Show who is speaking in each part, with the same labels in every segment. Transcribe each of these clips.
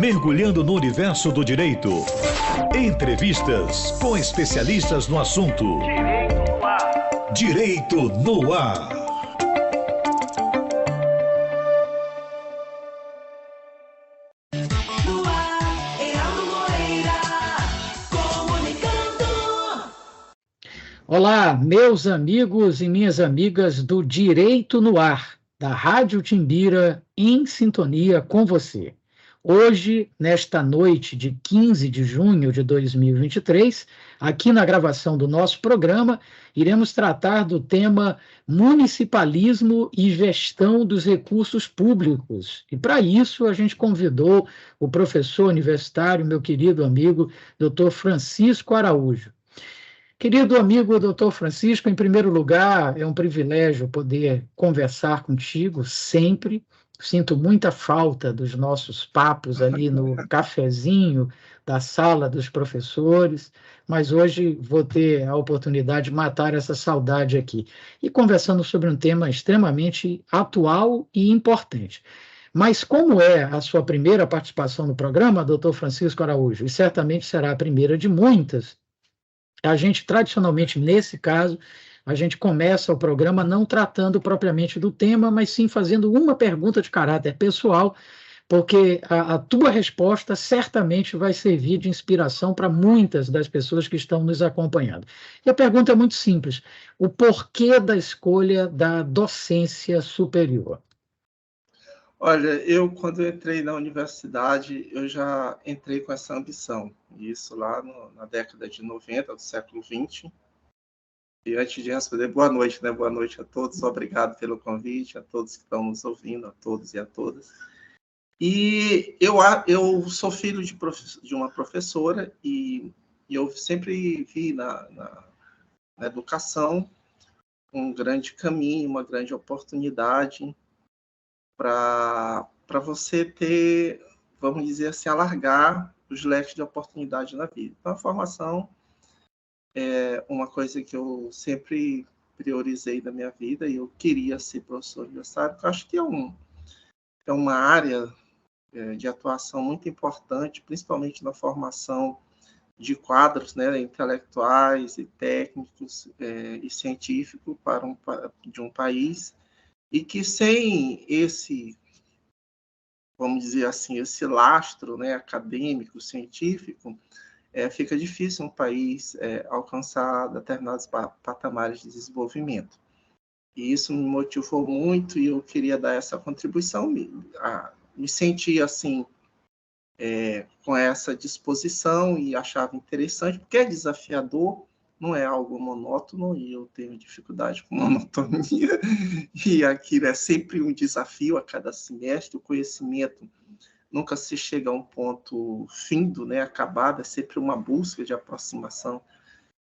Speaker 1: Mergulhando no universo do direito. Entrevistas com especialistas no assunto. Direito no ar.
Speaker 2: Olá, meus amigos e minhas amigas do Direito no Ar, da Rádio Timbira, em sintonia com você. Hoje, nesta noite de 15 de junho de 2023, aqui na gravação do nosso programa, iremos tratar do tema municipalismo e gestão dos recursos públicos. E para isso, a gente convidou o professor universitário, meu querido amigo, Dr. Francisco Araújo. Querido amigo doutor Francisco, em primeiro lugar, é um privilégio poder conversar contigo sempre. Sinto muita falta dos nossos papos ali no cafezinho da sala dos professores, mas hoje vou ter a oportunidade de matar essa saudade aqui. E conversando sobre um tema extremamente atual e importante. Mas como é a sua primeira participação no programa, doutor Francisco Araújo, e certamente será a primeira de muitas, a gente, tradicionalmente, nesse caso, a gente começa o programa não tratando propriamente do tema, mas sim fazendo uma pergunta de caráter pessoal, porque a tua resposta certamente vai servir de inspiração para muitas das pessoas que estão nos acompanhando. E a pergunta é muito simples: o porquê da escolha da docência superior?
Speaker 3: Olha, quando eu entrei na universidade, eu já entrei com essa ambição. Isso lá na década de 90 do século XX. E antes de responder, boa noite, né? Boa noite a todos. Obrigado pelo convite, a todos que estão nos ouvindo, a todos e a todas. E eu sou filho de uma professora e eu sempre vi na educação um grande caminho, uma grande oportunidade para você ter, vamos dizer assim, alargar os leques de oportunidade na vida. Então, a formação é uma coisa que eu sempre priorizei na minha vida e eu queria ser professor universitário, porque eu acho que é uma área de atuação muito importante, principalmente na formação de quadros, né, intelectuais e técnicos e científicos de um país, e que sem esse, vamos dizer assim, esse lastro, né, acadêmico, científico, fica difícil um país alcançar determinados patamares de desenvolvimento. E isso me motivou muito e eu queria dar essa contribuição, me senti assim, com essa disposição e achava interessante, porque é desafiador, não é algo monótono e eu tenho dificuldade com monotonia e aquilo é sempre um desafio a cada semestre. O conhecimento nunca se chega a um ponto findo, né, acabado, é sempre uma busca de aproximação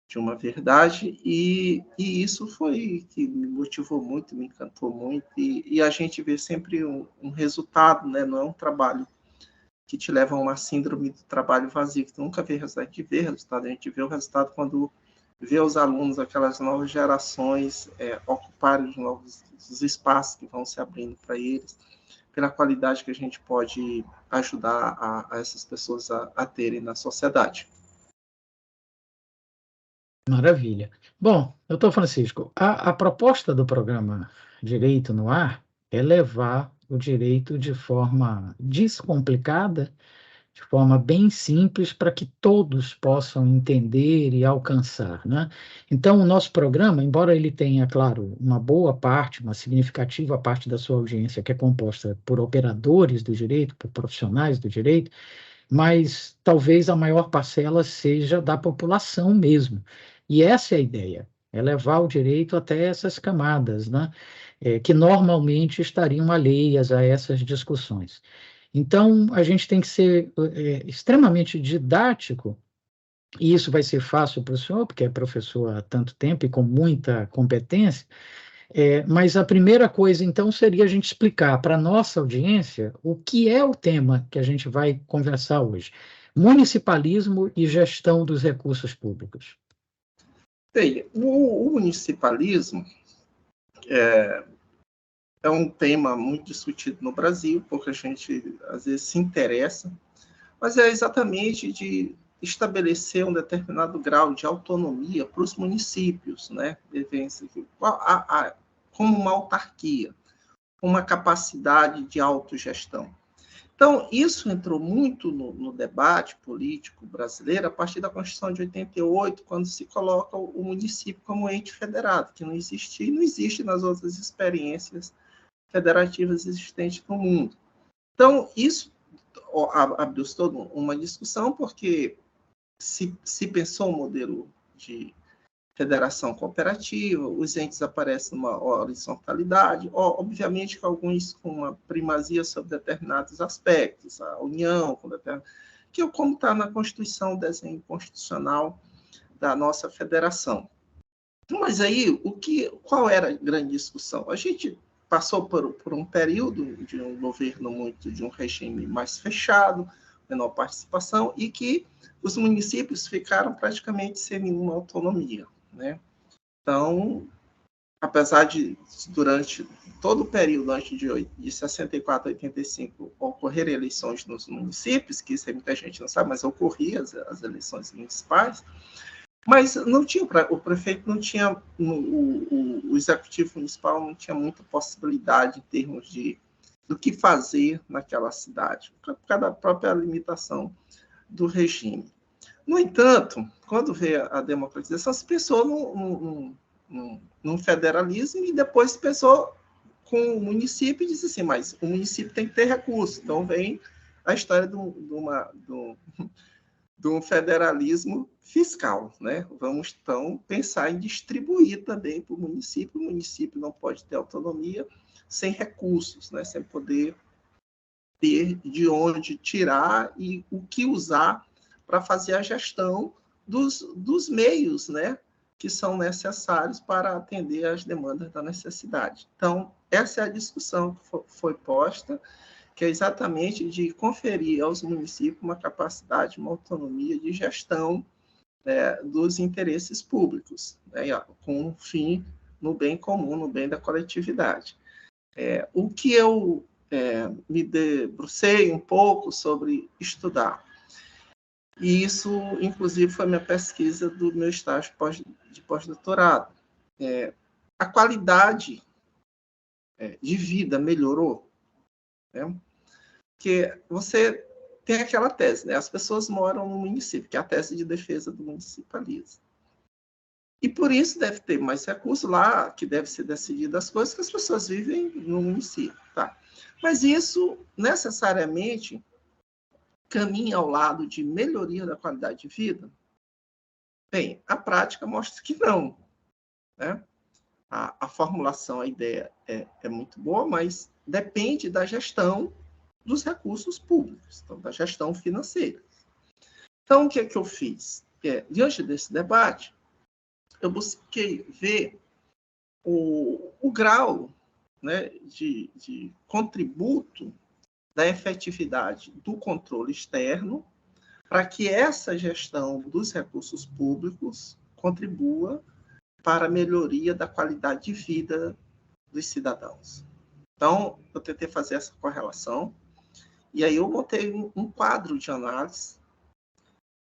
Speaker 3: de uma verdade e isso foi que me motivou muito, me encantou muito e a gente vê sempre um resultado, né, não é um trabalho que te leva a uma síndrome do trabalho vazio, que tu nunca vê resultado, a gente vê resultado, a gente vê o resultado quando vê os alunos, aquelas novas gerações ocuparem os espaços que vão se abrindo para eles, pela qualidade que a gente pode ajudar a essas pessoas a terem na sociedade.
Speaker 2: Maravilha. Bom, doutor Francisco, a proposta do programa Direito no Ar é levar o direito de forma descomplicada, de forma bem simples, para que todos possam entender e alcançar, né? Então, o nosso programa, embora ele tenha, claro, uma boa parte, uma significativa parte da sua audiência, que é composta por operadores do direito, por profissionais do direito, mas talvez a maior parcela seja da população mesmo. E essa é a ideia, é levar o direito até essas camadas, né? Que normalmente estariam alheias a essas discussões. Então, a gente tem que ser extremamente didático, e isso vai ser fácil para o senhor, porque é professor há tanto tempo e com muita competência, mas a primeira coisa, então, seria a gente explicar para a nossa audiência o que é o tema que a gente vai conversar hoje: municipalismo e gestão dos recursos públicos.
Speaker 3: Bem, o municipalismo é um tema muito discutido no Brasil, porque a gente, às vezes, se interessa, mas é exatamente de estabelecer um determinado grau de autonomia para os municípios, né? Como uma autarquia, uma capacidade de autogestão. Então, isso entrou muito no debate político brasileiro a partir da Constituição de 88, quando se coloca o município como ente federado, que não existia e não existe nas outras experiências federativas existentes no mundo. Então, isso abriu-se toda uma discussão, porque se pensou um modelo de federação cooperativa, os entes aparecem numa horizontalidade, obviamente que alguns com uma primazia sobre determinados aspectos, a união, que é como está na Constituição, o desenho constitucional da nossa federação. Mas aí, qual era a grande discussão? A gente passou por um período de um governo de um regime mais fechado, menor participação, e que os municípios ficaram praticamente sem nenhuma autonomia, né? Então, apesar de, durante todo o período antes de 64 a 85, ocorrerem eleições nos municípios, que isso muita gente não sabe, mas ocorriam as eleições municipais, mas não tinha, o prefeito não tinha, o executivo municipal não tinha muita possibilidade em termos do que fazer naquela cidade, por causa da própria limitação do regime. No entanto, quando veio a democratização, se pensou num federalismo e depois se pensou com o município e disse assim, mas o município tem que ter recursos. Então vem a história de um federalismo fiscal, né? Vamos, então, pensar em distribuir também para o município. O município não pode ter autonomia sem recursos, né? Sem poder ter de onde tirar e o que usar para fazer a gestão dos meios, né? Que são necessários para atender às demandas da necessidade. Então, essa é a discussão que foi posta, que é exatamente de conferir aos municípios uma capacidade, uma autonomia de gestão dos interesses públicos, né, com um fim no bem comum, no bem da coletividade. O que eu me debrucei um pouco sobre estudar, e isso, inclusive, foi minha pesquisa do meu estágio de pós-doutorado. A qualidade de vida melhorou, né? Porque você tem aquela tese, né? As pessoas moram no município, que é a tese de defesa do municipalismo. E por isso deve ter mais recursos lá, que deve ser decidido as coisas, que as pessoas vivem no município. Tá? Mas isso, necessariamente, caminha ao lado de melhoria da qualidade de vida? Bem, a prática mostra que não, né? A formulação, a ideia é muito boa, mas depende da gestão dos recursos públicos, então, da gestão financeira. Então, o que é que eu fiz? Diante desse debate, eu busquei ver o grau, né, de contributo da efetividade do controle externo para que essa gestão dos recursos públicos contribua para a melhoria da qualidade de vida dos cidadãos. Então, eu tentei fazer essa correlação, e aí eu montei um quadro de análise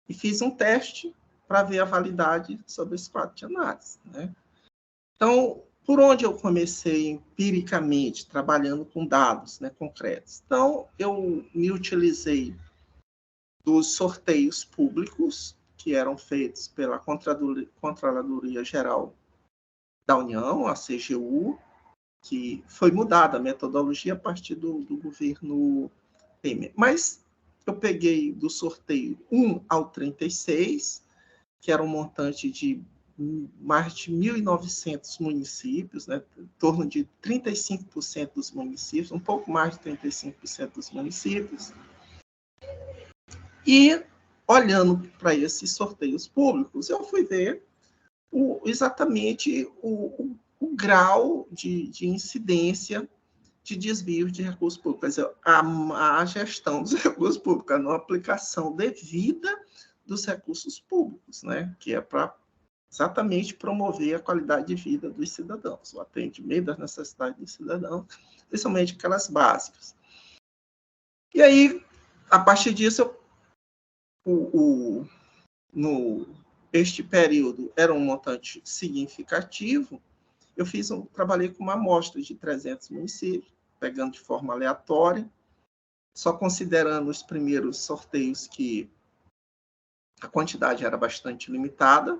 Speaker 3: e fiz um teste para ver a validade sobre esse quadro de análise, né? Então, por onde eu comecei empiricamente, trabalhando com dados, né, concretos? Então, eu me utilizei dos sorteios públicos que eram feitos pela Controladoria Geral da União, a CGU, que foi mudada a metodologia a partir do governo Temer. Mas eu peguei do sorteio 1 ao 36, que era um montante de mais de 1.900 municípios, né, em torno de 35% dos municípios, um pouco mais de 35% dos municípios. E, olhando para esses sorteios públicos, eu fui ver exatamente o grau de incidência de desvio de recursos públicos, quer dizer, a gestão dos recursos públicos, a não aplicação devida dos recursos públicos, né, que é para exatamente promover a qualidade de vida dos cidadãos, o atendimento das necessidades dos cidadãos, principalmente aquelas básicas. E aí, a partir disso, eu este período era um montante significativo, trabalhei com uma amostra de 300 municípios, pegando de forma aleatória, só considerando os primeiros sorteios que a quantidade era bastante limitada,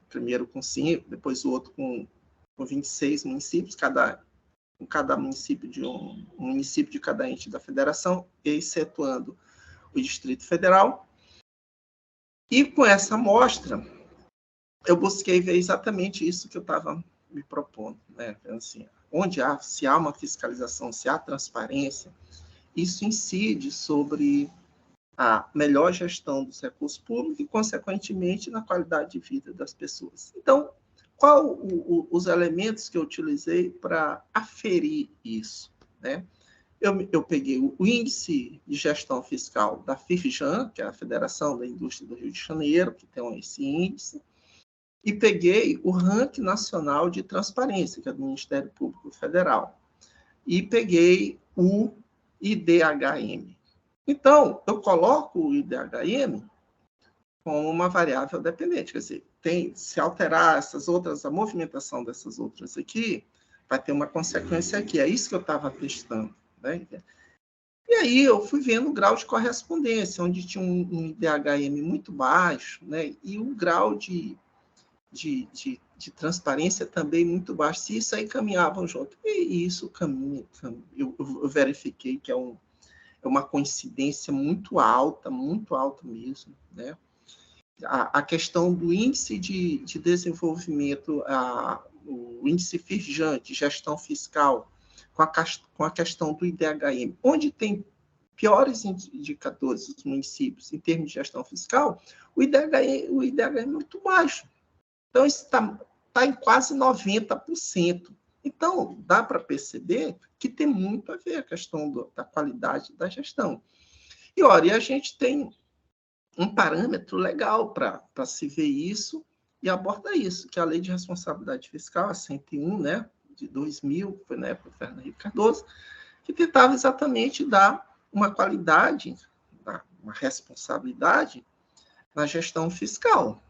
Speaker 3: primeiro com 5, depois o outro com 26 municípios, cada município de um município de cada ente da federação, excetuando o Distrito Federal. E com essa amostra, eu busquei ver exatamente isso que eu estava me propondo, né? Assim, se há uma fiscalização, se há transparência, isso incide sobre a melhor gestão dos recursos públicos e, consequentemente, na qualidade de vida das pessoas. Então, qual os elementos que eu utilizei para aferir isso, né? Eu peguei o índice de gestão fiscal da FIFJAN, que é a Federação da Indústria do Rio de Janeiro, que tem esse índice, e peguei o ranking nacional de transparência, que é do Ministério Público Federal, e peguei o IDHM. Então, eu coloco o IDHM como uma variável dependente, quer dizer, se alterar a movimentação dessas outras aqui, vai ter uma consequência aqui. É isso que eu estava testando, né? E aí eu fui vendo o grau de correspondência, onde tinha um IDHM muito baixo, né? E um grau de transparência também muito baixo. Se isso aí caminhavam junto. E isso caminha. Eu verifiquei que é uma coincidência muito alta mesmo, né? A questão do índice de desenvolvimento, o índice FIFJAN, de gestão fiscal, com a questão do IDHM, onde tem piores indicadores dos municípios em termos de gestão fiscal, o IDHM é muito baixo. Então, isso está em quase 90%. Então, dá para perceber que tem muito a ver a questão da qualidade da gestão. E, olha, a gente tem um parâmetro legal para se ver isso e abordar isso, que é a Lei de Responsabilidade Fiscal, a 101, né, de 2000, foi na época do Fernando Henrique Cardoso, que tentava exatamente dar uma qualidade, uma responsabilidade na gestão fiscal,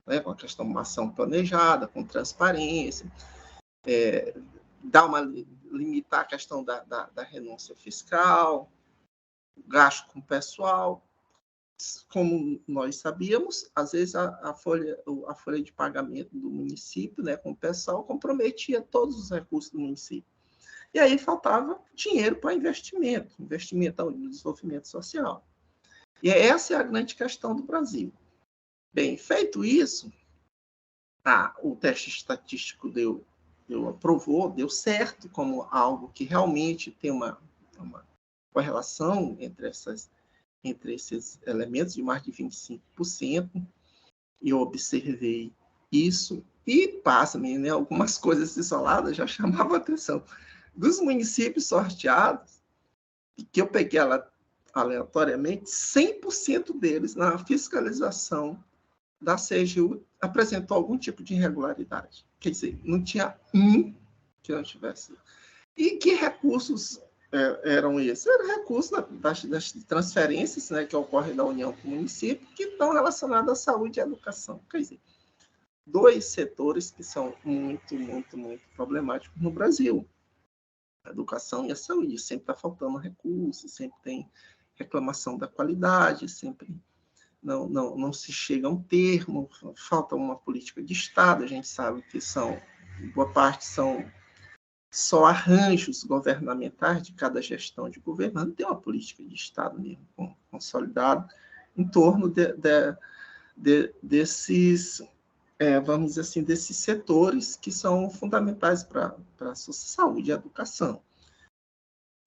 Speaker 3: né, com a questão de uma ação planejada, com transparência, limitar a questão da renúncia fiscal, gasto com pessoal. Como nós sabíamos, às vezes a folha de pagamento do município, né, com o pessoal, comprometia todos os recursos do município. E aí faltava dinheiro para investimento no desenvolvimento social. E essa é a grande questão do Brasil. Bem, feito isso, o teste estatístico aprovou, deu certo, como algo que realmente tem uma correlação entre esses elementos de mais de 25%, e eu observei isso, e pasmem, né, algumas coisas isoladas já chamavam a atenção. Dos municípios sorteados, que eu peguei aleatoriamente, 100% deles, na fiscalização da CGU, apresentou algum tipo de irregularidade. Quer dizer, não tinha um que não tivesse. E que recursos eram esses? Eram recursos das transferências, né, que ocorrem da União com o município, que estão relacionados à saúde e à educação. Quer dizer, dois setores que são muito, muito, muito problemáticos no Brasil. A educação e a saúde. Sempre está faltando recursos, sempre tem reclamação da qualidade, sempre não se chega a um termo, falta uma política de Estado. A gente sabe que boa parte são só arranjos governamentais de cada gestão de governo. Não tem uma política de Estado mesmo consolidada em torno desses, vamos dizer assim, desses setores que são fundamentais para a saúde e a educação.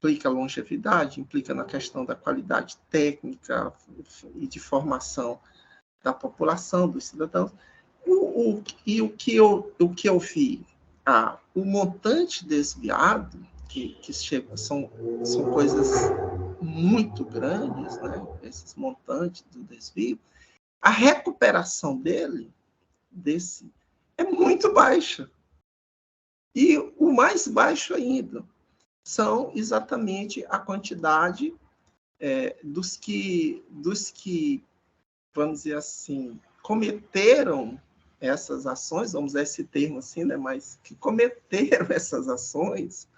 Speaker 3: Implica a longevidade, implica na questão da qualidade técnica e de formação da população, dos cidadãos. O que eu vi? O montante desviado, que chega, são coisas muito grandes, né? Esses montantes do desvio, a recuperação desse é muito baixa. E o mais baixo ainda são exatamente a quantidade dos que vamos dizer assim, cometeram essas ações, vamos usar esse termo assim, né, mas que cometeram essas ações,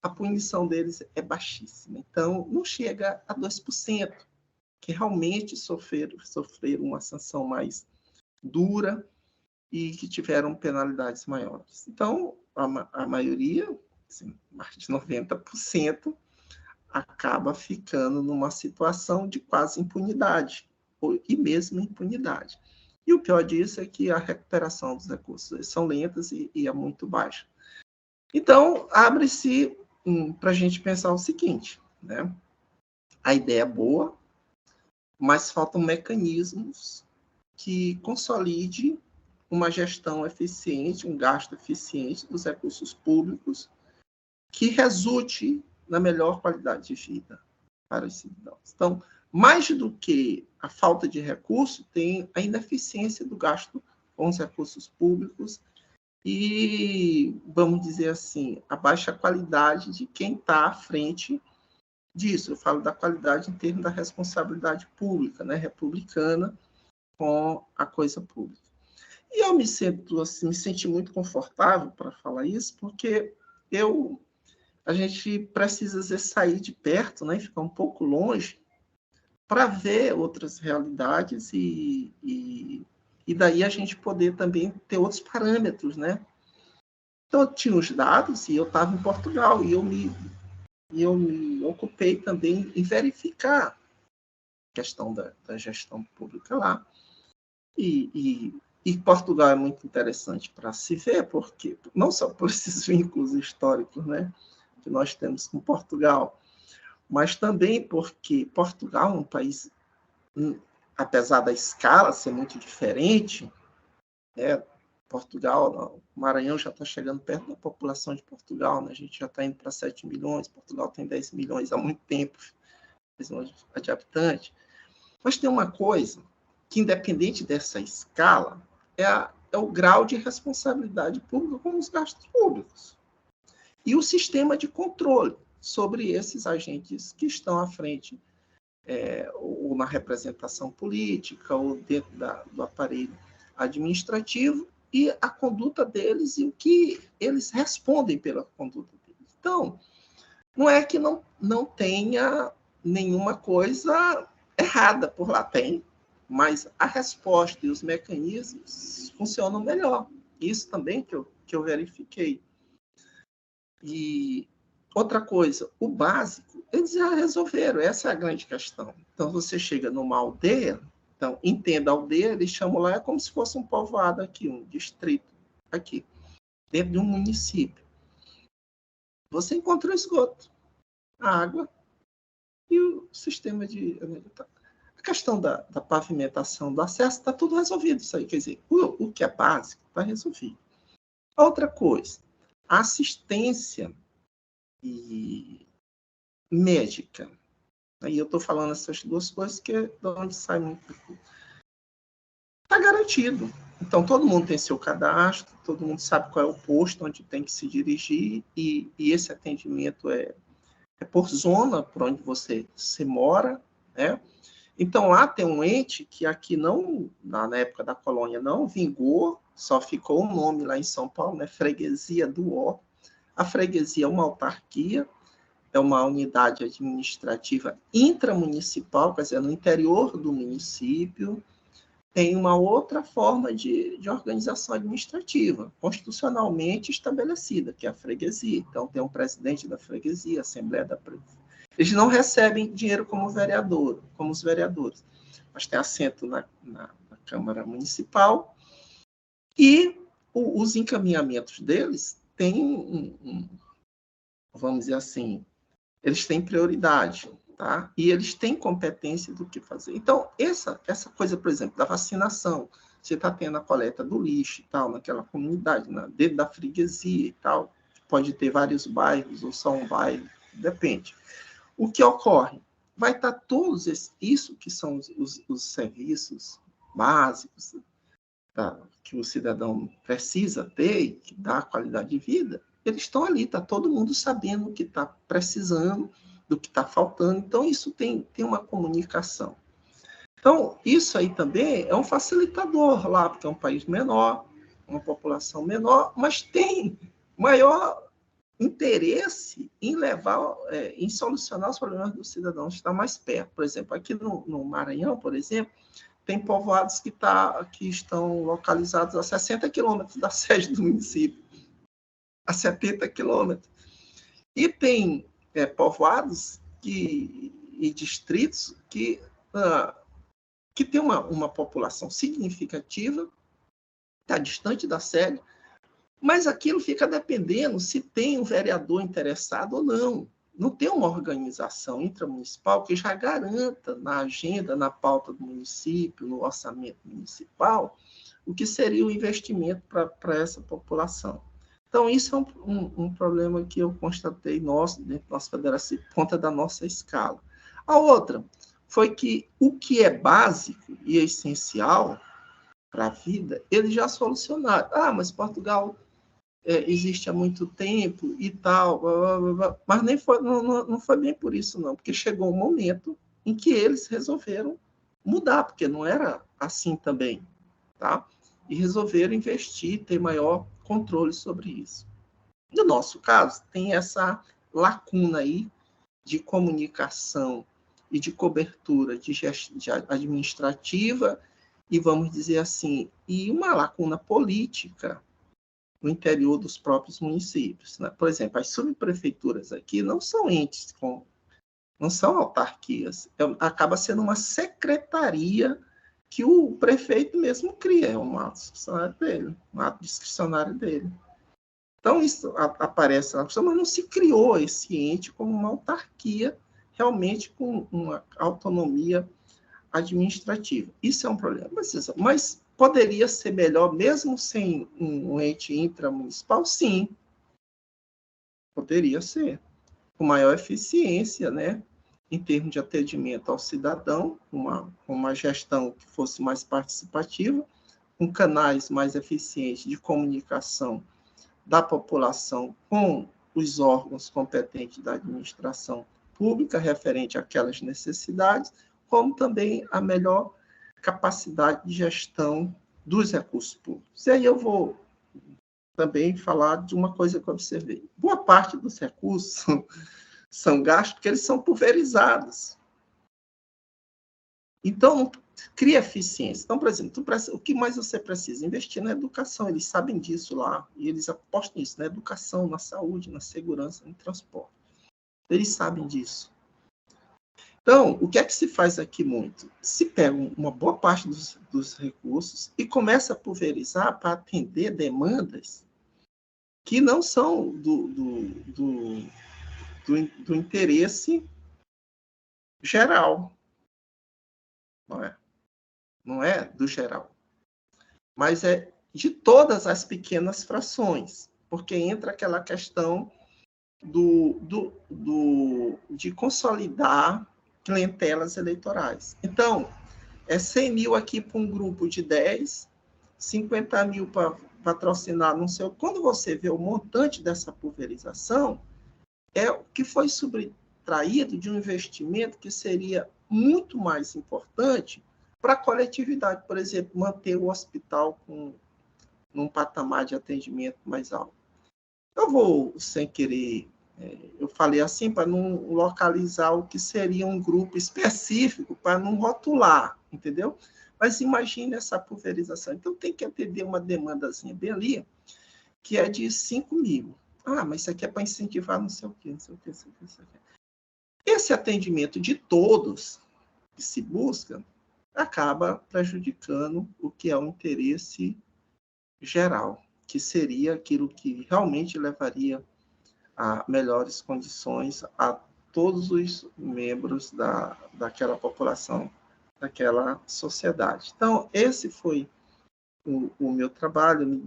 Speaker 3: a punição deles é baixíssima. Então, não chega a 2%, que realmente sofreram uma sanção mais dura e que tiveram penalidades maiores. Então, a maioria, assim, mais de 90%, acaba ficando numa situação de quase impunidade, e mesmo impunidade. E o pior disso é que a recuperação dos recursos são lentas e é muito baixa. Então, abre-se para a gente pensar o seguinte, né? A ideia é boa, mas faltam mecanismos que consolide uma gestão eficiente, um gasto eficiente dos recursos públicos, que resulte na melhor qualidade de vida para os cidadãos. Então, mais do que a falta de recurso, tem a ineficiência do gasto com os recursos públicos e, vamos dizer assim, a baixa qualidade de quem está à frente disso. Eu falo da qualidade em termos da responsabilidade pública, né, republicana, com a coisa pública. E eu me senti muito confortável para falar isso, porque a gente precisa às vezes sair de perto, né, e ficar um pouco longe para ver outras realidades e daí a gente poder também ter outros parâmetros, né? Então, eu tinha os dados e eu estava em Portugal e eu me ocupei também em verificar a questão da gestão pública lá. E Portugal é muito interessante para se ver, porque não só por esses vínculos históricos, né, que nós temos com Portugal, mas também porque Portugal é um país, apesar da escala ser muito diferente, né, Portugal, o Maranhão já está chegando perto da população de Portugal, né, a gente já está indo para 7 milhões, Portugal tem 10 milhões há muito tempo de habitantes, mas tem uma coisa que, independente dessa escala, é o grau de responsabilidade pública com os gastos públicos e o sistema de controle sobre esses agentes que estão à frente, ou na representação política, ou dentro do aparelho administrativo, e a conduta deles e o que eles respondem pela conduta deles. Então, não é que não tenha nenhuma coisa errada por lá, tem, mas a resposta e os mecanismos funcionam melhor. Isso também que eu verifiquei. E outra coisa, o básico, eles já resolveram, essa é a grande questão. Então, você chega numa aldeia, então, entenda a aldeia, eles chamam lá, é como se fosse um povoado aqui, um distrito aqui, dentro de um município. Você encontra o esgoto, a água e o sistema de... A questão da pavimentação, do acesso, está tudo resolvido isso aí. Quer dizer, o que é básico está resolvido. Outra coisa, a assistência médica. Aí eu estou falando essas duas coisas que é de onde sai muito. Está garantido. Então, todo mundo tem seu cadastro, todo mundo sabe qual é o posto onde tem que se dirigir, e esse atendimento é por zona, por onde você mora, né? Então, lá tem um ente que aqui não, na época da colônia, não vingou, só ficou o nome lá em São Paulo, né? Freguesia do Ó. A freguesia é uma autarquia, é uma unidade administrativa intramunicipal, quer dizer, no interior do município, tem uma outra forma de organização administrativa, constitucionalmente estabelecida, que é a freguesia. Então, tem um presidente da freguesia, a Assembleia da Freguesia. Eles não recebem dinheiro como os vereadores, mas tem assento na Câmara Municipal e os encaminhamentos deles têm, vamos dizer assim, eles têm prioridade, tá? E eles têm competência do que fazer. Então, essa coisa, por exemplo, da vacinação, você está tendo a coleta do lixo e tal, naquela comunidade, dentro da freguesia e tal, pode ter vários bairros ou só um bairro, depende. O que ocorre? Vai estar todos isso que são os serviços básicos, tá, que o cidadão precisa ter, que dá qualidade de vida, eles estão ali, está todo mundo sabendo o que está precisando, do que está faltando. Então, isso tem uma comunicação. Então, isso aí também é um facilitador lá, porque é um país menor, uma população menor, mas tem maior interesse em levar, em solucionar os problemas dos cidadãos, está mais perto. Por exemplo, aqui no Maranhão, por exemplo, tem povoados que estão localizados a 60 quilômetros da sede do município, a 70 quilômetros. E tem povoados e distritos que tem uma população significativa, está distante da sede, mas aquilo fica dependendo se tem um vereador interessado ou não. Não tem uma organização intramunicipal que já garanta na agenda, na pauta do município, no orçamento municipal, o que seria o investimento para essa população. Então, isso é um problema que eu constatei dentro da nossa federação, por conta da nossa escala. A outra foi que o que é básico e é essencial para a vida, eles já solucionaram. Ah, mas Portugal existe há muito tempo e tal, blá, blá, blá. Mas não foi bem por isso, não, porque chegou um momento em que eles resolveram mudar, porque não era assim também, tá? E resolveram investir, ter maior controle sobre isso. No nosso caso, tem essa lacuna aí de comunicação e de cobertura de administrativa e, vamos dizer assim, e uma lacuna política no interior dos próprios municípios, né? Por exemplo, as subprefeituras aqui não são entes, não são autarquias, acaba sendo uma secretaria que o prefeito mesmo cria, é um ato discricionário dele, um ato discricionário dele. Então, isso aparece na Constituição, mas não se criou esse ente como uma autarquia, realmente com uma autonomia administrativa. Isso é um problema. Mas poderia ser melhor, mesmo sem um ente intramunicipal? Sim, poderia ser. Com maior eficiência, né? Em termos de atendimento ao cidadão, uma gestão que fosse mais participativa, com canais mais eficientes de comunicação da população com os órgãos competentes da administração pública, referente àquelas necessidades, como também a melhor capacidade de gestão dos recursos públicos. E aí eu vou também falar de uma coisa que eu observei. Boa parte dos recursos são gastos porque eles são pulverizados. Então, cria eficiência. Então, por exemplo, o que mais você precisa? Investir na educação. Eles sabem disso lá. E eles apostam nisso, na educação, na saúde, na segurança, no transporte. Eles sabem disso. Então, o que é que se faz aqui muito? Se pega uma boa parte dos recursos e começa a pulverizar para atender demandas que não são do interesse geral. Não é do geral. Mas é de todas as pequenas frações, porque entra aquela questão de consolidar clientelas eleitorais. Então, é 100 mil aqui para um grupo de 10, 50 mil para patrocinar, não sei. Quando você vê o montante dessa pulverização, é o que foi subtraído de um investimento que seria muito mais importante para a coletividade. Por exemplo, manter o hospital num patamar de atendimento mais alto. Eu vou, sem querer, eu falei assim para não localizar o que seria um grupo específico, para não rotular, entendeu? Mas imagine essa pulverização. Então, tem que atender uma demandazinha bem ali, que é de 5 mil. Ah, mas isso aqui é para incentivar não sei o quê, não sei o quê, não sei o quê, não sei o quê. Esse atendimento de todos que se busca acaba prejudicando o que é o interesse geral, que seria aquilo que realmente levaria a melhores condições a todos os membros daquela população, daquela sociedade. Então, esse foi o meu trabalho,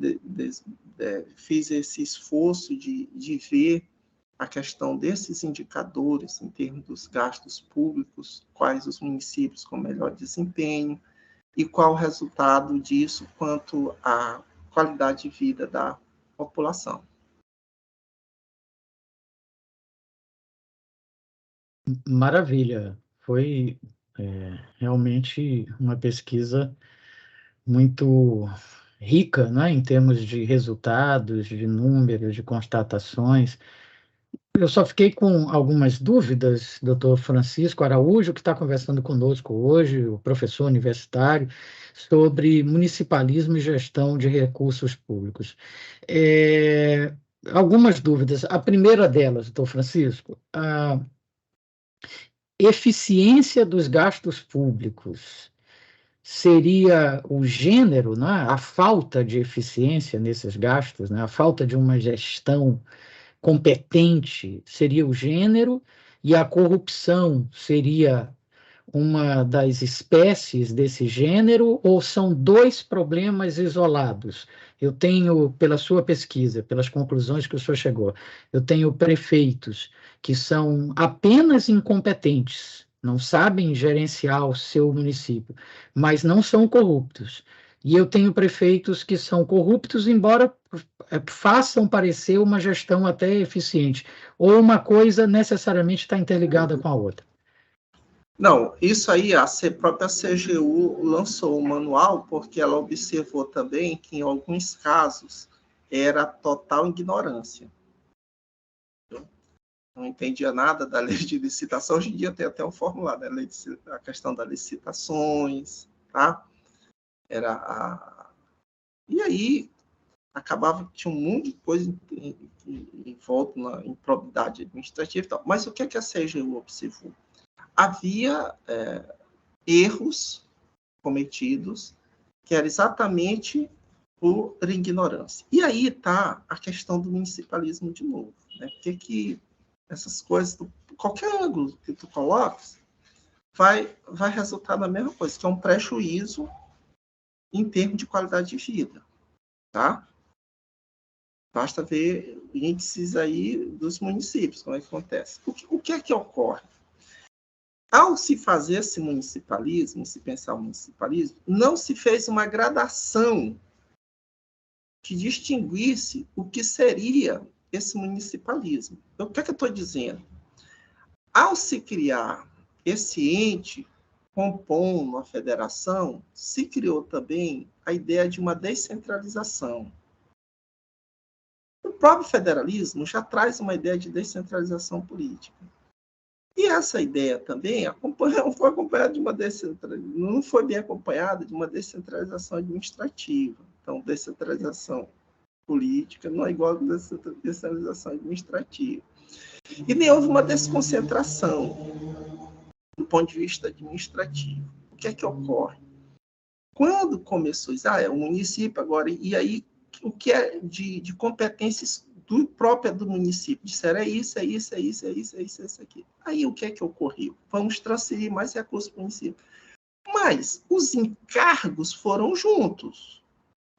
Speaker 3: fiz esse esforço de ver a questão desses indicadores em termos dos gastos públicos, quais os municípios com melhor desempenho e qual o resultado disso quanto à qualidade de vida da população.
Speaker 2: Maravilha. Foi Realmente uma pesquisa muito rica, né, em termos de resultados, de números, de constatações. Eu só fiquei com algumas dúvidas, doutor Francisco Araújo, que está conversando conosco hoje, o professor universitário, sobre municipalismo e gestão de recursos públicos. É, algumas dúvidas. A primeira delas, doutor Francisco, a eficiência dos gastos públicos seria o gênero, né? A falta de eficiência nesses gastos, né? A falta de uma gestão competente seria o gênero, e a corrupção seria uma das espécies desse gênero, ou são dois problemas isolados? Eu tenho, pela sua pesquisa, pelas conclusões que o senhor chegou, eu tenho prefeitos que são apenas incompetentes, não sabem gerenciar o seu município, mas não são corruptos. E eu tenho prefeitos que são corruptos, embora façam parecer uma gestão até eficiente, ou uma coisa necessariamente está interligada com a outra.
Speaker 3: Não, isso aí a própria CGU lançou um manual porque ela observou também que em alguns casos era total ignorância. Não entendia nada da lei de licitação. Hoje em dia tem até um formulário, né? A questão das licitações, tá? E aí acabava que tinha um monte de coisa em volta na improbidade administrativa e tal. Mas o que a CGU observou? Havia erros cometidos que era exatamente por ignorância. E aí está a questão do municipalismo de novo, né? Porque que essas coisas, qualquer ângulo que tu coloques, vai resultar na mesma coisa, que é um prejuízo em termos de qualidade de vida, tá? Basta ver índices aí dos municípios, como é que acontece. O que é que ocorre? Ao se fazer esse municipalismo, se pensar o municipalismo, não se fez uma gradação que distinguisse o que seria esse municipalismo. Então, o que é que eu estou dizendo? Ao se criar esse ente, compondo a federação, se criou também a ideia de uma descentralização. O próprio federalismo já traz uma ideia de descentralização política. E essa ideia também foi acompanhada de não foi bem acompanhada de uma descentralização administrativa. Então, descentralização política não é igual a descentralização administrativa. E nem houve uma desconcentração do ponto de vista administrativo. O que é que ocorre? Quando começou isso, é o município agora, e aí o que é de competências própria do município, disseram é isso aqui. Aí o que é que ocorreu? Vamos transferir mais recursos para o município. Mas os encargos foram juntos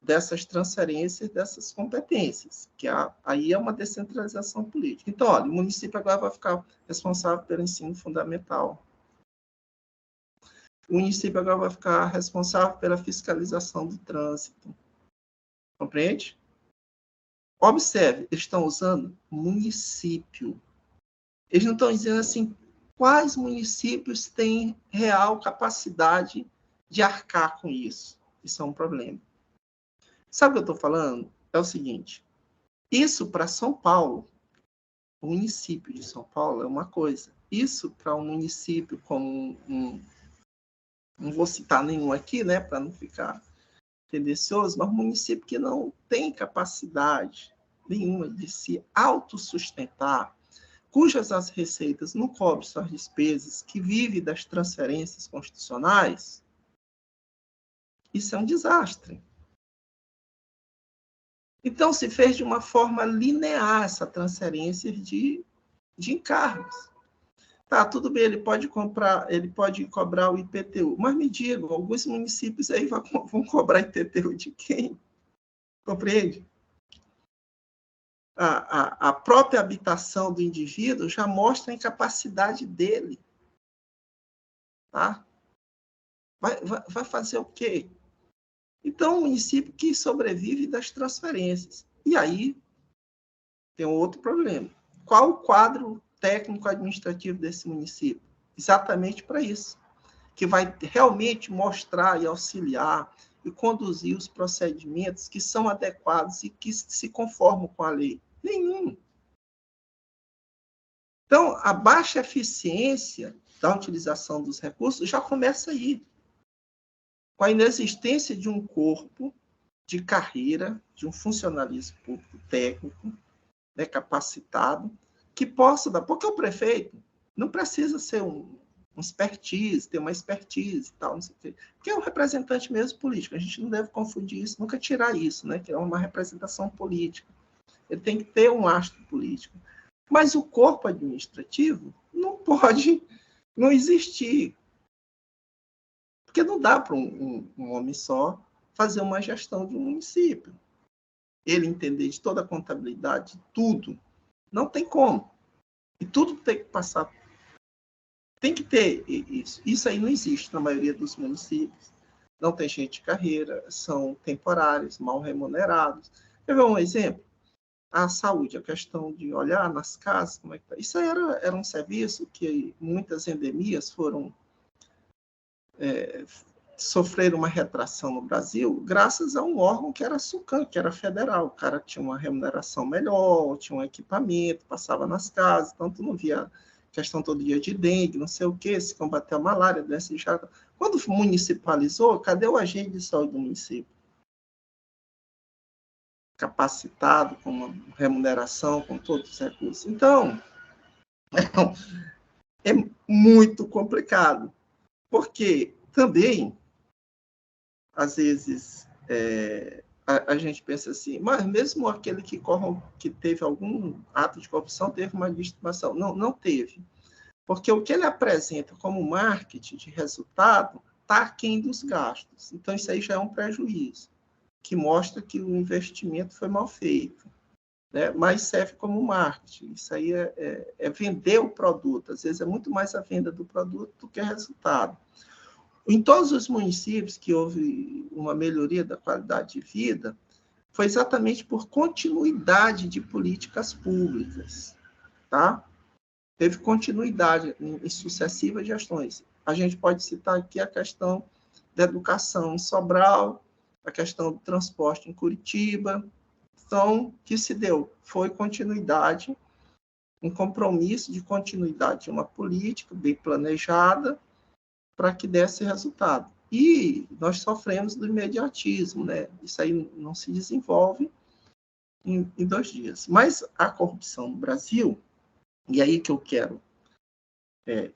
Speaker 3: dessas transferências, dessas competências, que aí é uma descentralização política. Então, olha, o município agora vai ficar responsável pelo ensino fundamental. O município agora vai ficar responsável pela fiscalização do trânsito. Compreende? Observe, eles estão usando município. Eles não estão dizendo assim, quais municípios têm real capacidade de arcar com isso. Isso é um problema. Sabe o que eu estou falando? É o seguinte, isso para São Paulo, o município de São Paulo é uma coisa. Isso para um município como não vou citar nenhum aqui, né, para não ficar tendencioso, mas um município que não tem capacidade nenhuma de se autossustentar, cujas as receitas não cobrem suas despesas, que vive das transferências constitucionais, isso é um desastre. Então, se fez de uma forma linear essa transferência de encargos. Tá, tudo bem, ele pode cobrar o IPTU, mas me digam, alguns municípios aí vão cobrar IPTU de quem? Compreende? A própria habitação do indivíduo já mostra a incapacidade dele. Tá? Vai fazer o quê? Então, um município que sobrevive das transferências. E aí, tem um outro problema. Qual o quadro técnico-administrativo desse município? Exatamente para isso. que vai realmente mostrar e auxiliar e conduzir os procedimentos que são adequados e que se conformam com a lei? Nenhum. Então, a baixa eficiência da utilização dos recursos já começa aí, com a inexistência de um corpo de carreira, de um funcionalismo público técnico, né, capacitado, que possa dar. Porque o prefeito não precisa ser um expertise, ter uma expertise e tal, não sei o quê. Porque é um representante mesmo político. A gente não deve confundir isso, nunca tirar isso, né, que é uma representação política. Ele tem que ter um lastro político. Mas o corpo administrativo não pode não existir. Porque não dá para um homem só fazer uma gestão de um município. Ele entender de toda a contabilidade, tudo. Não tem como. E tudo tem que passar. Tem que ter isso. Isso aí não existe na maioria dos municípios. Não tem gente de carreira, são temporários, mal remunerados. Quer ver um exemplo? A saúde, a questão de olhar nas casas, como é que tá. Isso aí era um serviço que muitas endemias foram sofreram uma retração no Brasil graças a um órgão que era SUCAM, que era federal. O cara tinha uma remuneração melhor, tinha um equipamento, passava nas casas, então tu não via questão todo dia de dengue, não sei o quê, se combater a malária, doença de Chagas. Quando municipalizou, cadê o agente de saúde do município? Capacitado, com uma remuneração, com todos os recursos. Então, é muito complicado, porque também, às vezes, a gente pensa assim, mas mesmo aquele que teve algum ato de corrupção teve uma legitimação. Não, não teve. Porque o que ele apresenta como marketing de resultado está aquém dos gastos. Então, isso aí já é um prejuízo, que mostra que o investimento foi mal feito, né? Mas serve como marketing. Isso aí é vender o produto. Às vezes é muito mais a venda do produto do que o resultado. Em todos os municípios que houve uma melhoria da qualidade de vida, foi exatamente por continuidade de políticas públicas, tá? Teve continuidade em sucessivas gestões. A gente pode citar aqui a questão da educação em Sobral, a questão do transporte em Curitiba. Então, que se deu? Foi continuidade, um compromisso de continuidade de uma política bem planejada para que desse resultado. E nós sofremos do imediatismo, né? Isso aí não se desenvolve em 2 dias. Mas a corrupção no Brasil, e aí que eu quero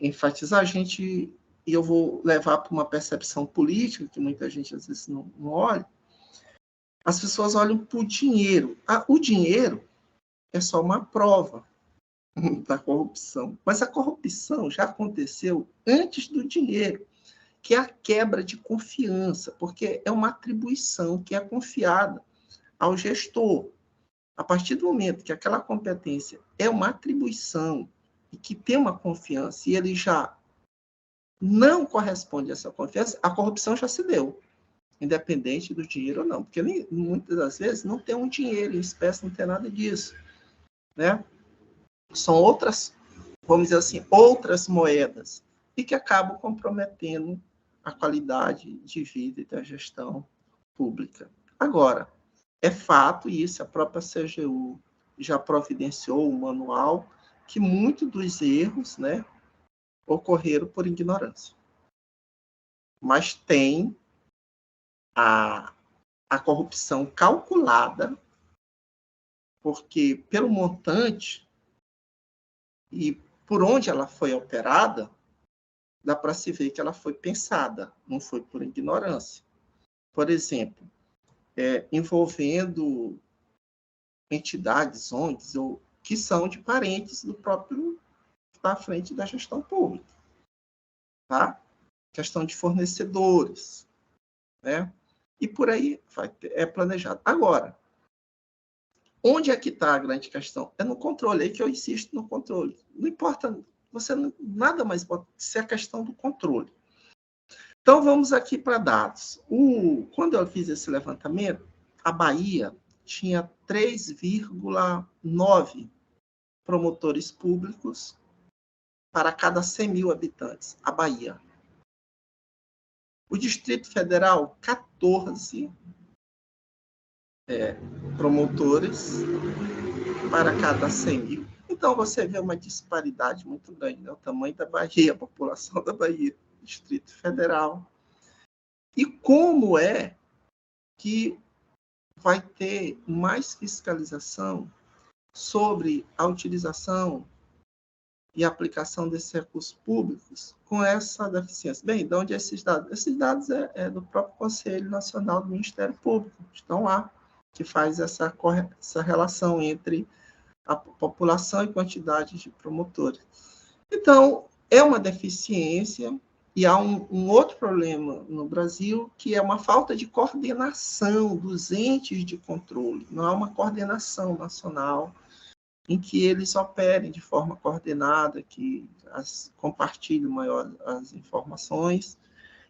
Speaker 3: enfatizar, e eu vou levar para uma percepção política, que muita gente às vezes não olha, as pessoas olham para o dinheiro. O dinheiro é só uma prova da corrupção. Mas a corrupção já aconteceu antes do dinheiro, que é a quebra de confiança, porque é uma atribuição que é confiada ao gestor. A partir do momento que aquela competência é uma atribuição e que tem uma confiança e ele já não corresponde a essa confiança, a corrupção já se deu, independente do dinheiro ou não, porque muitas das vezes não tem um dinheiro em espécie, não tem nada disso, né? São outras, vamos dizer assim, outras moedas e que acabam comprometendo a qualidade de vida e da gestão pública. Agora, é fato, e isso a própria CGU já providenciou um manual, que muitos dos erros, né, ocorreram por ignorância. Mas tem a corrupção calculada, porque pelo montante e por onde ela foi operada, dá para se ver que ela foi pensada, não foi por ignorância. Por exemplo, envolvendo entidades, ONGs, que são de parentes do próprio que está à frente da gestão pública. Tá? Questão de fornecedores, né? E por aí é planejado. Agora, onde é que está a grande questão? É no controle, é que eu insisto no controle. Não importa, você nada mais pode ser a questão do controle. Então, vamos aqui para dados. Quando eu fiz esse levantamento, a Bahia tinha 3,9 promotores públicos para cada 100 mil habitantes. A Bahia. O Distrito Federal, 14 promotores para cada 100 mil. Então, você vê uma disparidade muito grande, né? O tamanho da Bahia, a população da Bahia, Distrito Federal. E como é que vai ter mais fiscalização sobre a utilização e aplicação desses recursos públicos com essa deficiência? Bem, de onde é esses dados? Esses dados é do próprio Conselho Nacional do Ministério Público, estão lá, que faz essa relação entre a população e quantidade de promotores. Então, é uma deficiência, e há um outro problema no Brasil, que é uma falta de coordenação dos entes de controle. Não há uma coordenação nacional em que eles operem de forma coordenada, que compartilhem maior as informações.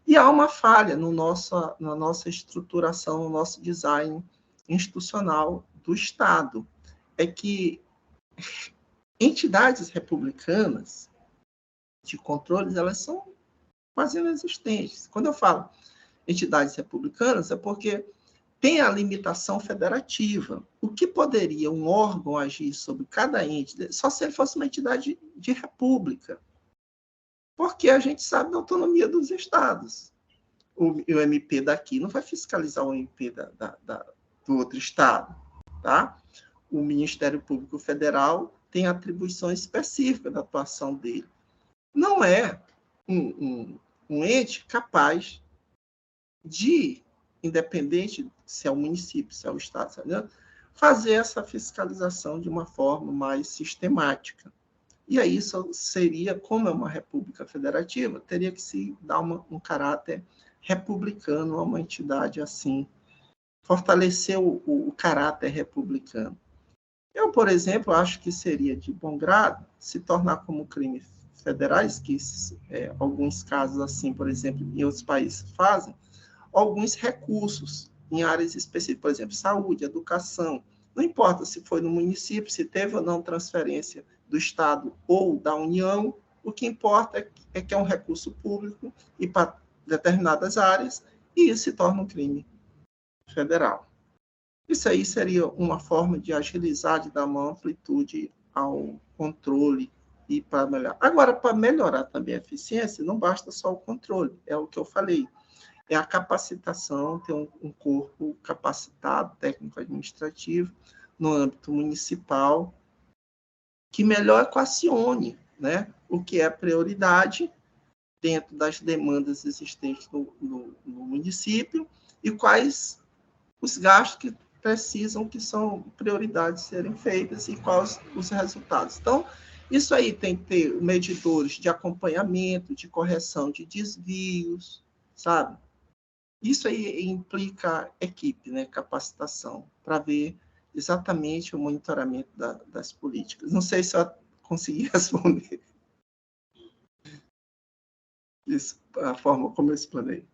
Speaker 3: E há uma falha na nossa estruturação, no nosso design institucional do Estado. É que entidades republicanas de controles, elas são quase inexistentes. Quando eu falo entidades republicanas, é porque tem a limitação federativa. O que poderia um órgão agir sobre cada ente, só se ele fosse uma entidade de república. Porque a gente sabe da autonomia dos estados. O MP daqui não vai fiscalizar o MP do outro estado, tá? O Ministério Público Federal tem atribuições específicas da atuação dele. Não é um ente capaz de, independente se é o município, se é o estado, fazer essa fiscalização de uma forma mais sistemática. E aí isso seria, como é uma república federativa, teria que se dar um caráter republicano a uma entidade assim, fortalecer o caráter republicano. Eu, por exemplo, acho que seria de bom grado se tornar como crimes federais, que alguns casos assim, por exemplo, em outros países fazem, alguns recursos em áreas específicas, por exemplo, saúde, educação. Não importa se foi no município, se teve ou não transferência do Estado ou da União, o que importa é que é um recurso público e para determinadas áreas, e isso se torna um crime federal. Isso aí seria uma forma de agilizar, de dar uma amplitude ao controle e para melhorar. Agora, para melhorar também a eficiência, não basta só o controle, é o que eu falei. É a capacitação, ter um corpo capacitado, técnico-administrativo, no âmbito municipal, que melhor equacione, né, o que é prioridade dentro das demandas existentes no município e quais os gastos que precisam, que são prioridades serem feitas e quais os resultados. Então, isso aí tem que ter medidores de acompanhamento, de correção de desvios, sabe? Isso aí implica equipe, né? Capacitação, para ver exatamente o monitoramento das políticas. Não sei se eu consegui responder isso, a forma como eu explanei.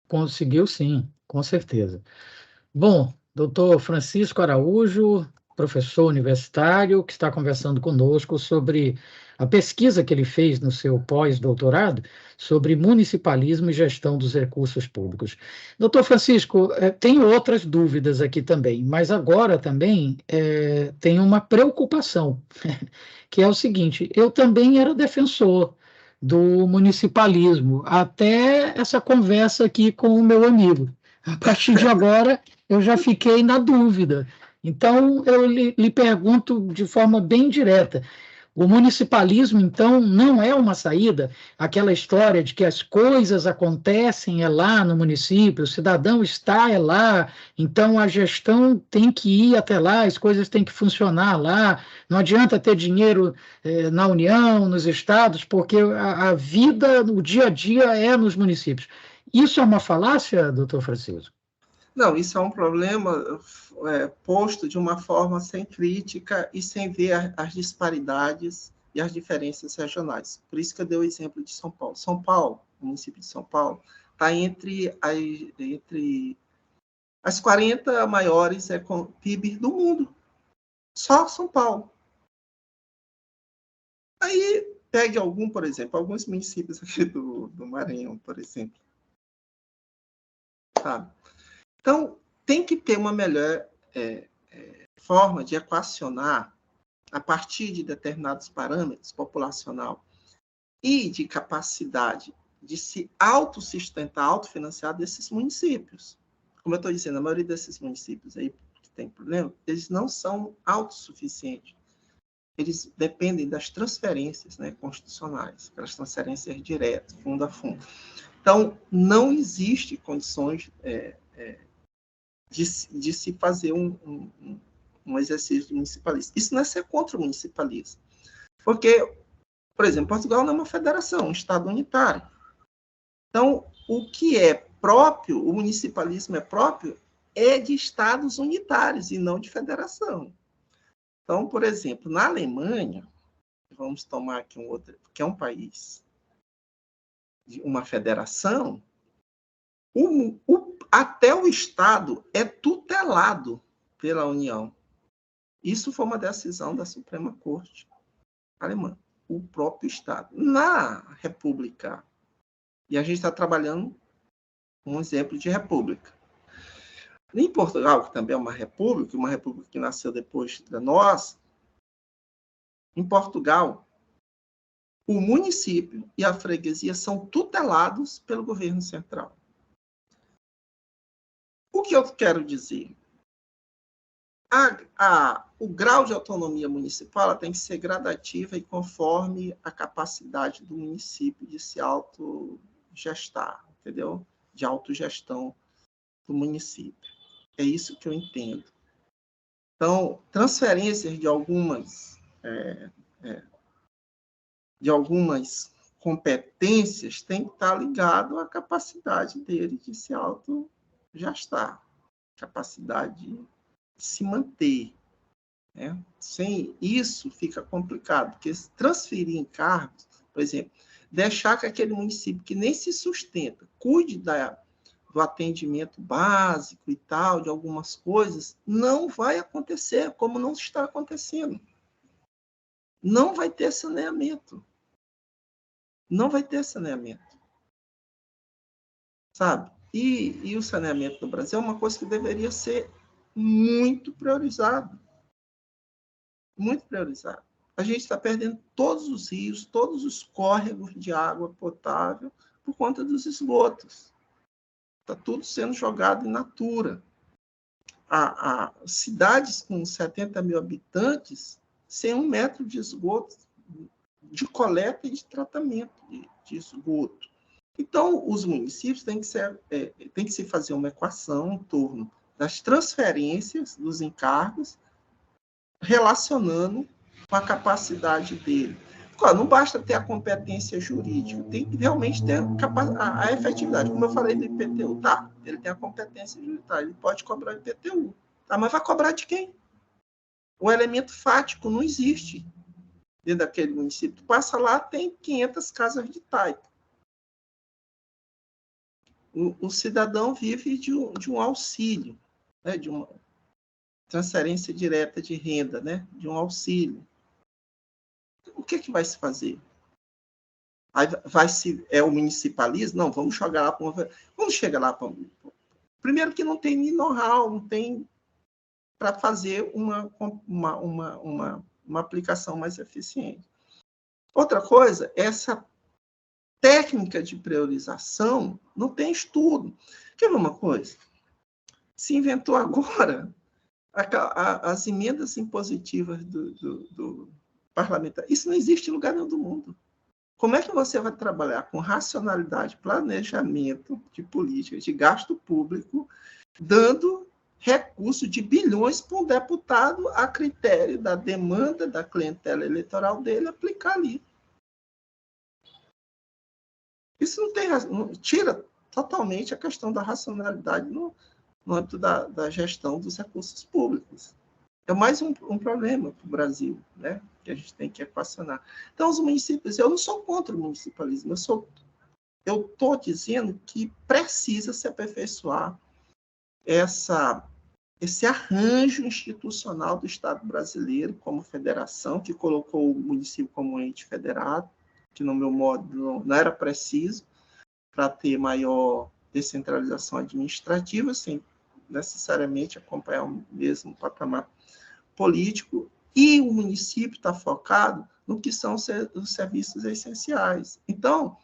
Speaker 2: Conseguiu sim, com certeza. Bom, doutor Francisco Araújo, professor universitário, que está conversando conosco sobre a pesquisa que ele fez no seu pós-doutorado sobre municipalismo e gestão dos recursos públicos. Doutor Francisco, tenho outras dúvidas aqui também, mas agora também tenho uma preocupação, que é o seguinte: eu também era defensor do municipalismo, até essa conversa aqui com o meu amigo. A partir de agora, eu já fiquei na dúvida. Então, eu lhe pergunto de forma bem direta: o municipalismo, então, não é uma saída? Aquela história de que as coisas acontecem lá no município, o cidadão está lá, então a gestão tem que ir até lá, as coisas têm que funcionar lá, não adianta ter dinheiro na União, nos estados, porque a vida, o dia a dia é nos municípios. Isso é uma falácia, doutor Francisco?
Speaker 3: Não, isso é um problema posto de uma forma sem crítica e sem ver as disparidades e as diferenças regionais. Por isso que eu dei o exemplo de São Paulo. São Paulo, o município de São Paulo, está entre as 40 maiores PIB do mundo. Só São Paulo. Aí, pegue por exemplo, alguns municípios aqui do Maranhão, por exemplo. sabe? Então, tem que ter uma melhor forma de equacionar, a partir de determinados parâmetros populacional e de capacidade de se autossustentar, autofinanciar desses municípios. Como eu estou dizendo, a maioria desses municípios aí que tem problema, eles não são autossuficientes. Eles dependem das transferências, né, constitucionais, aquelas transferências diretas, fundo a fundo. Então, não existe condições de se fazer um exercício de municipalismo. Isso não é ser contra o municipalismo. Porque, por exemplo, Portugal não é uma federação, um Estado unitário. Então, o que é próprio, o municipalismo é próprio, é de Estados unitários e não de federação. Então, por exemplo, na Alemanha, vamos tomar aqui um outro, que é um país de uma federação, até o Estado é tutelado pela União. Isso foi uma decisão da Suprema Corte alemã, o próprio Estado. Na República, e a gente está trabalhando um exemplo de república. Em Portugal, que também é uma república que nasceu depois da nossa, em Portugal, o município e a freguesia são tutelados pelo governo central. O que eu quero dizer? O grau de autonomia municipal tem que ser gradativa e conforme a capacidade do município de se autogestar, entendeu? De autogestão do município. É isso que eu entendo. Então, transferências de algumas competências tem que estar ligado à capacidade dele de se autogestar, capacidade de se manter. Né? Sem isso, fica complicado, porque se transferir encargos, por exemplo, deixar que aquele município que nem se sustenta, cuide do atendimento básico e tal, de algumas coisas, não vai acontecer, como não está acontecendo. Não vai ter saneamento. Não vai ter saneamento. Sabe? E o saneamento no Brasil é uma coisa que deveria ser muito priorizado. Muito priorizado. A gente está perdendo todos os rios, todos os córregos de água potável por conta dos esgotos. Está tudo sendo jogado in natura. Cidades com 70 mil habitantes sem 1 metro de esgoto, de coleta e de tratamento de esgoto. Então, os municípios têm que se fazer uma equação em torno das transferências dos encargos, relacionando com a capacidade dele. Não basta ter a competência jurídica, tem que realmente ter a efetividade. Como eu falei do IPTU, tá? Ele tem a competência jurídica, ele pode cobrar o IPTU. Tá? Mas vai cobrar de quem? O elemento fático não existe dentro daquele município. Tu passa lá, tem 500 casas de taipa. O cidadão vive de um auxílio, né? De uma transferência direta de renda, né? De um auxílio. O que vai se fazer? Aí é o municipalismo? Não, vamos jogar lá para vamos chegar lá para primeiro que não tem nem know-how, não tem para fazer uma aplicação mais eficiente. Outra coisa, essa técnica de priorização não tem estudo. Quer ver uma coisa? Se inventou agora as emendas impositivas do parlamentar. Isso não existe em lugar nenhum do mundo. Como é que você vai trabalhar com racionalidade, planejamento de política, de gasto público, dando recurso de bilhões para um deputado a critério da demanda da clientela eleitoral dele aplicar ali? Isso tira totalmente a questão da racionalidade no âmbito da gestão dos recursos públicos. É mais um problema para o Brasil, né? Que a gente tem que equacionar. Então, os municípios, eu não sou contra o municipalismo, eu estou dizendo que precisa se aperfeiçoar esse arranjo institucional do Estado brasileiro como federação, que colocou o município como ente federado, que, no meu modo, não era preciso para ter maior descentralização administrativa, sem necessariamente acompanhar o mesmo patamar político, e o município está focado no que são os serviços essenciais. Então,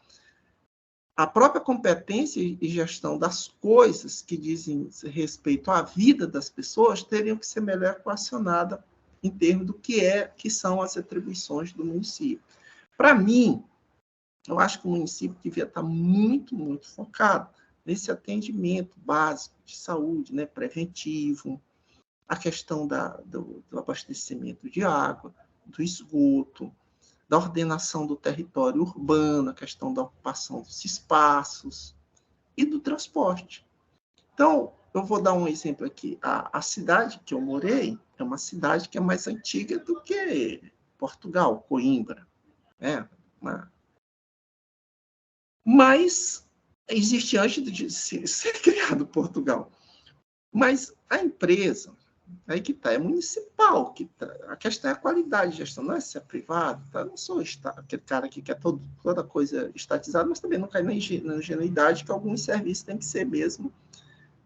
Speaker 3: a própria competência e gestão das coisas que dizem respeito à vida das pessoas teriam que ser melhor equacionada em termos do que são as atribuições do município. Para mim, eu acho que o município devia estar muito, muito focado nesse atendimento básico de saúde, né, preventivo, a questão do abastecimento de água, do esgoto, da ordenação do território urbano, a questão da ocupação dos espaços e do transporte. Então, eu vou dar um exemplo aqui. A cidade que eu morei é uma cidade que é mais antiga do que Portugal, Coimbra, né? Mas existe antes de ser criado Portugal. Mas a empresa, aí que está, é municipal. A questão é a qualidade de gestão, não é se é privado. Tá? Eu não sou aquele cara que quer toda coisa estatizada, mas também não cai na ingenuidade que alguns serviços têm que ser mesmo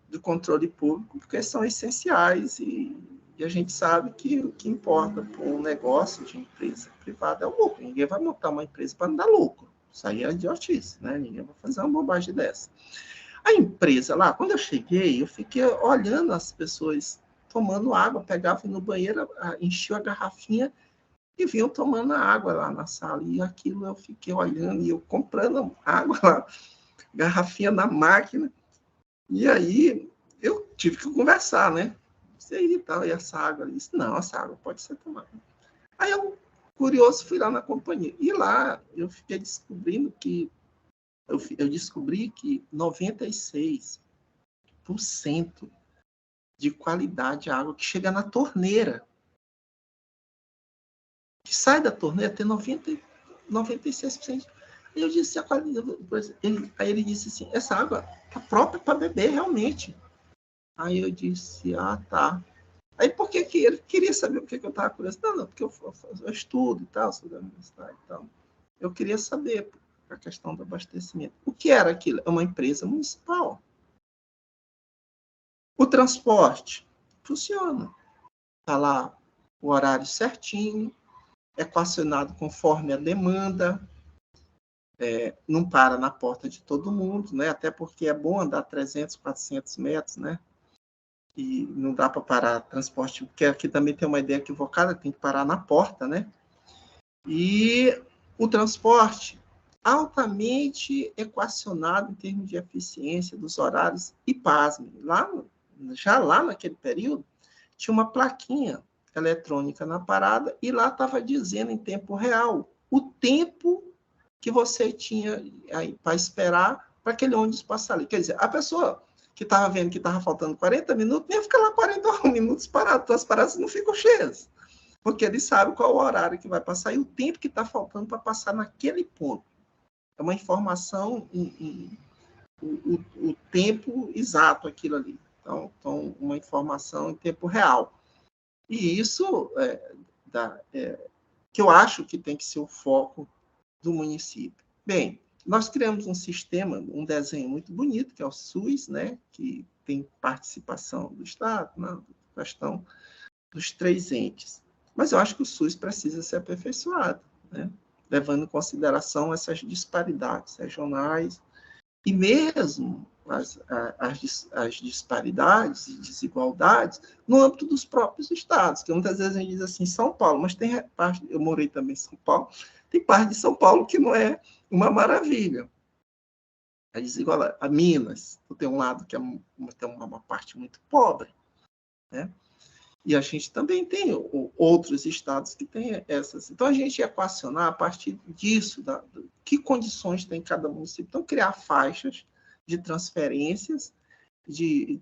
Speaker 3: do controle público, porque são essenciais e a gente sabe que o que importa para um negócio de empresa privada é o lucro. Ninguém vai montar uma empresa para não dar lucro. Isso aí é idiotice, né? Ninguém vai fazer uma bobagem dessa. A empresa lá, quando eu cheguei, eu fiquei olhando as pessoas tomando água, pegava no banheiro, enchia a garrafinha e vinham tomando água lá na sala. E aquilo eu fiquei olhando e eu comprando água lá, garrafinha na máquina. E aí eu tive que conversar, né? Isso aí e tal, e essa água? Eu disse, não, essa água pode ser tomada. Aí eu, curioso, fui lá na companhia. E lá eu fiquei descobrindo que eu descobri que 96% de qualidade de água que chega na torneira, que sai da torneira, tem 96%. Aí eu disse, a qualidade, aí ele disse assim, essa água é própria para beber realmente. Aí eu disse, tá. Aí por que ele queria saber por que eu estava curioso? Não, porque eu estudo e tal, sou da universidade e tal. Eu queria saber a questão do abastecimento. O que era aquilo? É uma empresa municipal. O transporte funciona. Está lá o horário certinho, equacionado conforme a demanda, não para na porta de todo mundo, né? Até porque é bom andar 300, 400 metros, né? E não dá para parar transporte, porque aqui também tem uma ideia equivocada, tem que parar na porta, né? E o transporte altamente equacionado em termos de eficiência dos horários e pasme. Já lá naquele período, tinha uma plaquinha eletrônica na parada e lá estava dizendo em tempo real o tempo que você tinha para esperar para aquele ônibus passar ali. Quer dizer, a pessoa que estava vendo que estava faltando 40 minutos, nem fica lá 40 minutos parado, então as paradas não ficam cheias, porque ele sabe qual o horário que vai passar e o tempo que está faltando para passar naquele ponto. É uma informação, o tempo exato, aquilo ali. Então, uma informação em tempo real. E isso que eu acho que tem que ser o foco do município. Bem, nós criamos um sistema, um desenho muito bonito, que é o SUS, né, que tem participação do Estado na questão dos 3 entes. Mas eu acho que o SUS precisa ser aperfeiçoado, né, levando em consideração essas disparidades regionais e mesmo as disparidades e desigualdades no âmbito dos próprios estados, que muitas vezes a gente diz assim, São Paulo, mas tem parte, eu morei também em São Paulo, tem parte de São Paulo que não é uma maravilha. A desigualdade, a Minas, tem um lado que tem uma parte muito pobre, né? E a gente também tem outros estados que têm essas. Então, a gente ia equacionar a partir disso, que condições tem cada município. Então, criar faixas de transferências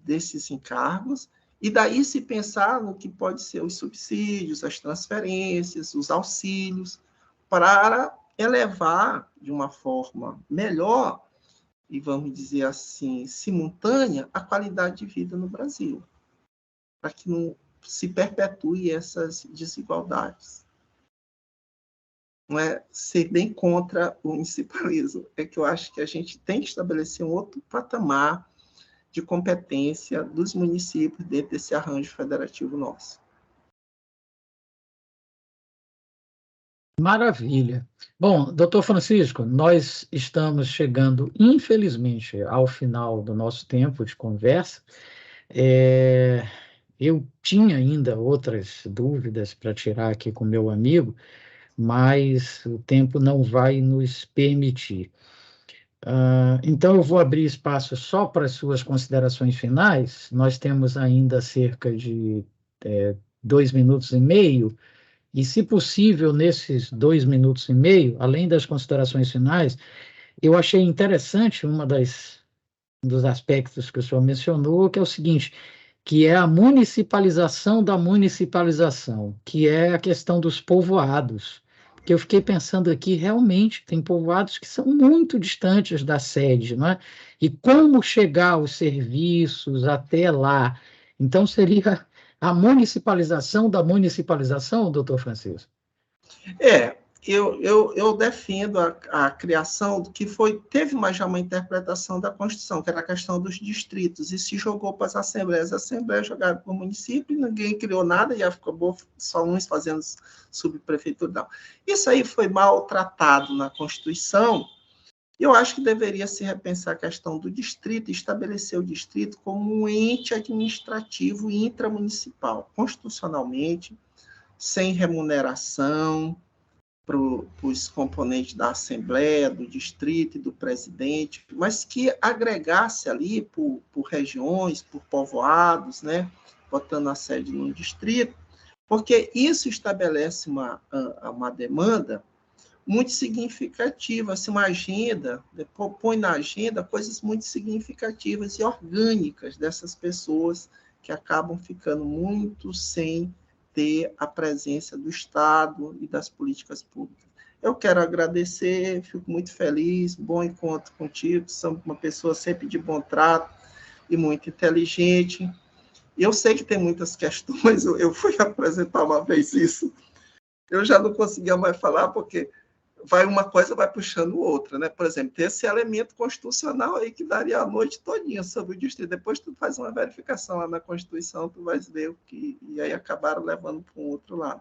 Speaker 3: desses encargos, e daí se pensar no que pode ser os subsídios, as transferências, os auxílios, para elevar de uma forma melhor, e vamos dizer assim, simultânea, a qualidade de vida no Brasil, para que não se perpetue essas desigualdades. não é ser bem contra o municipalismo. É que eu acho que a gente tem que estabelecer um outro patamar de competência dos municípios dentro desse arranjo federativo nosso.
Speaker 2: Maravilha. Bom, doutor Francisco, nós estamos chegando, infelizmente, ao final do nosso tempo de conversa. Eu tinha ainda outras dúvidas para tirar aqui com meu amigo, mas o tempo não vai nos permitir. Então, eu vou abrir espaço só para as suas considerações finais. Nós temos ainda cerca de 2 minutos e meio, e, se possível, nesses 2 minutos e meio, além das considerações finais, eu achei interessante um dos aspectos que o senhor mencionou, que é o seguinte, que é a municipalização da municipalização, que é a questão dos povoados. Que eu fiquei pensando aqui, realmente, tem povoados que são muito distantes da sede, não é? E como chegar os serviços até lá? Então, seria a municipalização da municipalização, doutor Francisco?
Speaker 3: Eu defendo a criação do que teve já uma interpretação da Constituição, que era a questão dos distritos, e se jogou para as assembleias jogaram para o município, ninguém criou nada, e acabou só uns fazendo subprefeitura. Não. Isso aí foi mal tratado na Constituição, e eu acho que deveria se repensar a questão do distrito, estabelecer o distrito como um ente administrativo intramunicipal, constitucionalmente, sem remuneração, para os componentes da Assembleia, do Distrito e do Presidente, mas que agregasse ali por regiões, por povoados, né, botando a sede num distrito, porque isso estabelece uma demanda muito significativa, assim, uma agenda, põe na agenda coisas muito significativas e orgânicas dessas pessoas que acabam ficando muito sem ter a presença do Estado e das políticas públicas. Eu quero agradecer, fico muito feliz, bom encontro contigo, sou uma pessoa sempre de bom trato e muito inteligente. E eu sei que tem muitas questões, eu fui apresentar uma vez isso, eu já não conseguia mais falar, porque uma coisa vai puxando outra, né? Por exemplo, tem esse elemento constitucional aí que daria a noite todinha sobre o distrito. Depois tu faz uma verificação lá na Constituição, tu vais ver o que... E aí acabaram levando para um outro lado.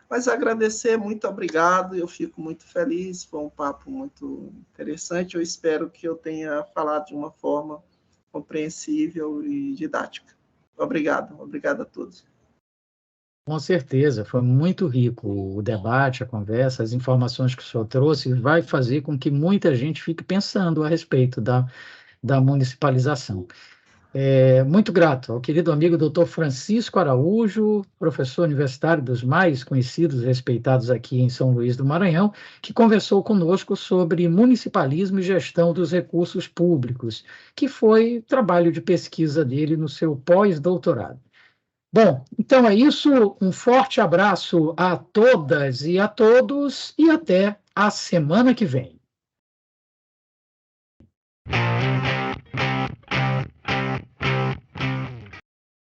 Speaker 3: Mas agradecer, muito obrigado, eu fico muito feliz, foi um papo muito interessante, eu espero que eu tenha falado de uma forma compreensível e didática. Obrigado a todos.
Speaker 2: Com certeza, foi muito rico o debate, a conversa, as informações que o senhor trouxe, vai fazer com que muita gente fique pensando a respeito da municipalização. Muito grato ao querido amigo doutor Francisco Araújo, professor universitário dos mais conhecidos e respeitados aqui em São Luís do Maranhão, que conversou conosco sobre municipalismo e gestão dos recursos públicos, que foi trabalho de pesquisa dele no seu pós-doutorado. Bom, então é isso. Um forte abraço a todas e a todos e até a semana que vem.